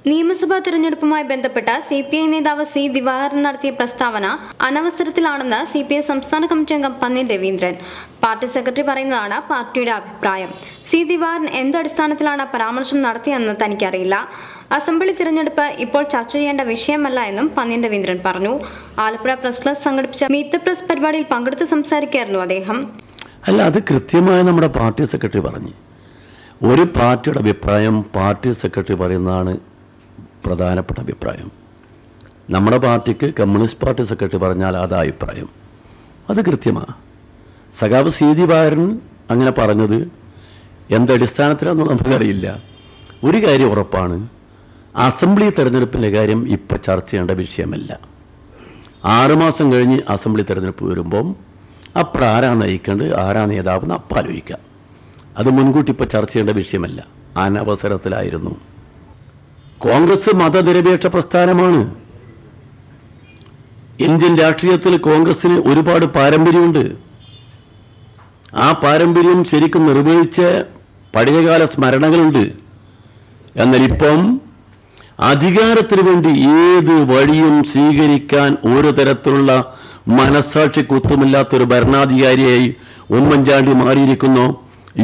നിയമസഭാ തിരഞ്ഞെടുപ്പുമായി ബന്ധപ്പെട്ട CPI നേതാവ് C. ദിവാകരൻ നടത്തിയ പ്രസ്താവന അനവസരത്തിലാണെന്ന് CPI സംസ്ഥാന കമ്മിറ്റി അംഗം പന്നിൻ രവീന്ദ്രൻ. പാർട്ടി സെക്രട്ടറി പറയുന്നതാണ് പാർട്ടിയുടെ അഭിപ്രായം. C. ദിവാകരൻ എന്തടിസ്ഥാനത്തിലാണ് പരാമർശം നടത്തിയെന്ന് തനിക്കറിയില്ല. അസംബ്ലി തിരഞ്ഞെടുപ്പ് ഇപ്പോൾ ചർച്ച ചെയ്യേണ്ട വിഷയമല്ല എന്നും പന്നിൻ രവീന്ദ്രൻ പറഞ്ഞു. ആലപ്പുഴ പ്രസ് ക്ലബ് സംഘടിപ്പിച്ച മീറ്റ് ദ പ്രസ് പരിപാടിയിൽ പങ്കെടുത്ത് സംസാരിക്കുകയായിരുന്നു അദ്ദേഹം. അല്ല, അത് കൃത്യമായി നമ്മുടെ പാർട്ടി സെക്രട്ടറി പറഞ്ഞു. ഒരു പാർട്ടിയുടെ അഭിപ്രായം പാർട്ടി സെക്രട്ടറി പറയുന്നതാണ് പ്രധാനപ്പെട്ട അഭിപ്രായം. നമ്മുടെ പാർട്ടിക്ക് കമ്മ്യൂണിസ്റ്റ് പാർട്ടി സെക്രട്ടറി പറഞ്ഞാൽ അത് അഭിപ്രായം, അത് കൃത്യമാണ്. സഖാവ് C. ദിവാകരൻ അങ്ങനെ പറഞ്ഞത് എന്തടിസ്ഥാനത്തിലാണെന്ന് നമുക്കറിയില്ല. ഒരു കാര്യം ഉറപ്പാണ്, അസംബ്ലി തെരഞ്ഞെടുപ്പിൻ്റെ കാര്യം ഇപ്പം ചർച്ച ചെയ്യേണ്ട വിഷയമല്ല. 6 മാസം കഴിഞ്ഞ് അസംബ്ലി തെരഞ്ഞെടുപ്പ് വരുമ്പം അപ്പോൾ ആരാണ് നയിക്കേണ്ടത്, ആരാ നേതാവെന്ന് അപ്പം ആലോചിക്കാം. അത് മുൻകൂട്ടി ഇപ്പോൾ ചർച്ച ചെയ്യേണ്ട വിഷയമല്ല. അനവസരത്തിലായിരുന്നു. കോൺഗ്രസ് മതനിരപേക്ഷ പ്രസ്ഥാനമാണ്. ഇന്ത്യൻ രാഷ്ട്രീയത്തിൽ കോൺഗ്രസിന് ഒരുപാട് പാരമ്പര്യമുണ്ട്. ആ പാരമ്പര്യം ശരിക്കും നിർവഹിച്ച പഴയകാല സ്മരണകളുണ്ട്. എന്നാൽ ഇപ്പം അധികാരത്തിന് വേണ്ടി ഏത് വഴിയും സ്വീകരിക്കാൻ ഒരു തരത്തിലുള്ള മനസ്സാക്ഷി കുത്തുമില്ലാത്തൊരു ഭരണാധികാരിയായി ഉമ്മൻചാണ്ടി മാറിയിരിക്കുന്നു.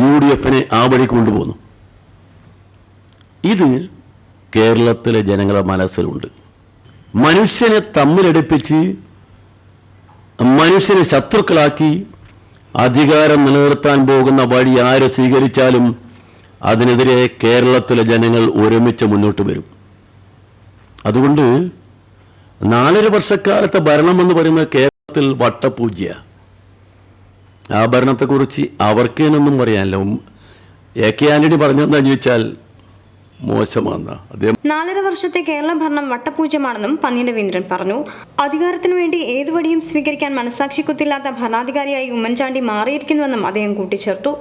UDF-നെ ആ വഴി കൊണ്ടുപോകുന്നു. ഇത് കേരളത്തിലെ ജനങ്ങളുടെ മനസ്സിലുണ്ട്. മനുഷ്യനെ തമ്മിലടുപ്പിച്ച് മനുഷ്യനെ ശത്രുക്കളാക്കി അധികാരം നിലനിർത്താൻ പോകുന്ന വഴി ആര് സ്വീകരിച്ചാലും അതിനെതിരെ കേരളത്തിലെ ജനങ്ങൾ ഒരുമിച്ച് മുന്നോട്ട് വരും. അതുകൊണ്ട് 4.5 വർഷക്കാലത്തെ ഭരണം എന്ന് പറയുന്നത് കേരളത്തിൽ വട്ടപൂജ്യ. ആ ഭരണത്തെക്കുറിച്ച് അവർക്കേനൊന്നും പറയാനില്ല. AK ആന്റണി പറഞ്ഞതെന്ന് ചോദിച്ചാൽ മോശമാണ്. അദ്ദേഹം 4.5 വർഷത്തെ കേരള ഭരണം വട്ടപൂജ്യമാണെന്നും പന്നിൻ രവീന്ദ്രൻ പറഞ്ഞു. അധികാരത്തിനു വേണ്ടി ഏതു വഴിയും സ്വീകരിക്കാൻ മനസാക്ഷി കുത്തില്ലാത്ത ഭരണാധികാരിയായി ഉമ്മൻചാണ്ടി മാറിയിരിക്കുന്നുവെന്നും അദ്ദേഹം കൂട്ടിച്ചേർത്തു.